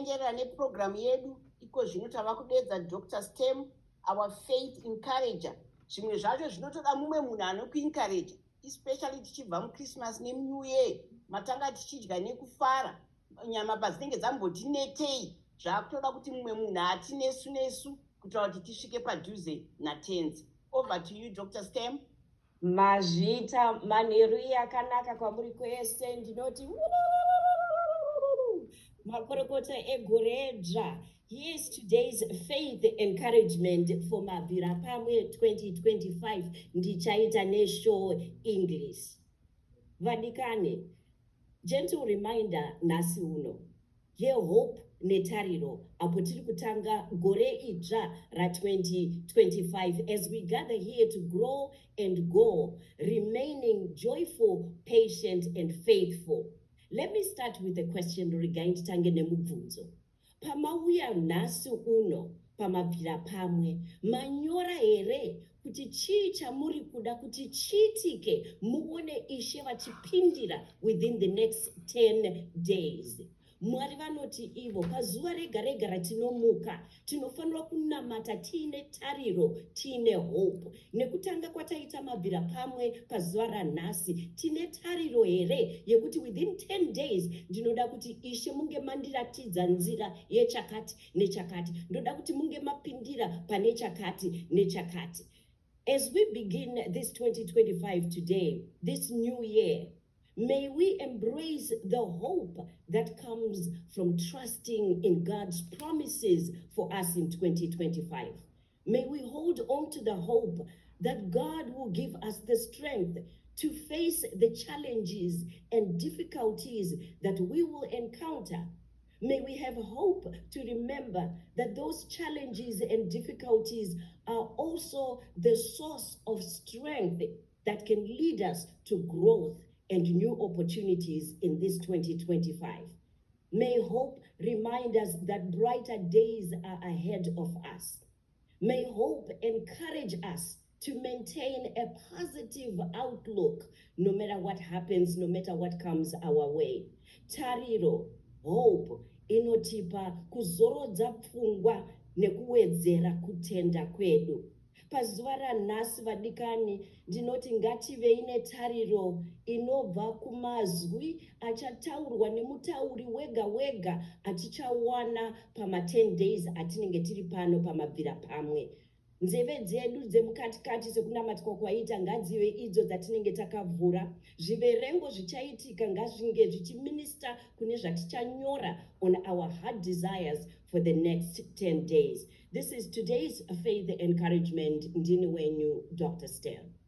enjerera neprogramu yedu iko zvino tava kudedza Dr. STEM, our faith encourager. Zvimwe zvacho zvinotoda mumwe munhu anokuencourager, especially tichibva muChristmas neMew Year, matanga tichidya nekufara, nyama padzinenge dzamboti netei, zvakutoda kuti mumwe munhu atinesu nesu kuitira kuti tisvike padhuze natenzi. Over to you, Dr. STEM. Mazvita manheru yakanaka kwamuri kwese, ndinoti makorokota egoredzva. Here's today's faith encouragement for Mabvira Pamwe 2025. Ndichaita neshow English. Vadikane, gentle reminder nhasi uno yehope netariro apo tiri kutanga gore idzva ra-2025 as we gather here to grow and go, remaining joyful, patient and faithful. Let me start with a question regarding titange nemubvunzo. Pamauya nhasi uno pamabvira pamwe, manyora here kuti chii chamuri kuda kuti chiitike muone Ishe vachipindira within the next 10 days. Mwari vanoti ivo pazuva rega rega ratinomuka tinofanira kunamata tiine tariro, tiine hope. Nekutanga kwataita mabvira pamwe pazuva ranhasi tiine tariro here yekuti within 10 days ndinoda kuti Ishe munge mandiratidza nzira yechakati nechakati, ndoda kuti munge mapindira pane chakati nechakati. As we begin this 2025 today, this new year, may we embrace the hope that comes from trusting in God's promises for us in 2025. May we hold on to the hope that God will give us the strength to face the challenges and difficulties that we will encounter. May we have hope to remember that those challenges and difficulties are also the source of strength that can lead us to growth and new opportunities in this 2025. May hope remind us that brighter days are ahead of us. May hope encourage us to maintain a positive outlook no matter what happens, no matter what comes our way. Tariro, hope, inotipa kuzorodza pfungwa nekuwedzera kutenda kwedu. Pazuva ranhasi vadikani, ndinoti ngativei netariro inobva kumazwi achataurwa nemutauri wega wega atichawana pama 10 days atinenge tiri pano pamabvira pamwe. Nzeve dzedu dzemukatikati sekunamatika kwaita ngadzive idzo dzatinenge takavhura. Zviverengo zvichaitika ngazvinge zvichiminista kune zvatichanyora on our heart desires for the next 10 days. This is today's faith encouragement. Ndini wenyu, Dr. STEM.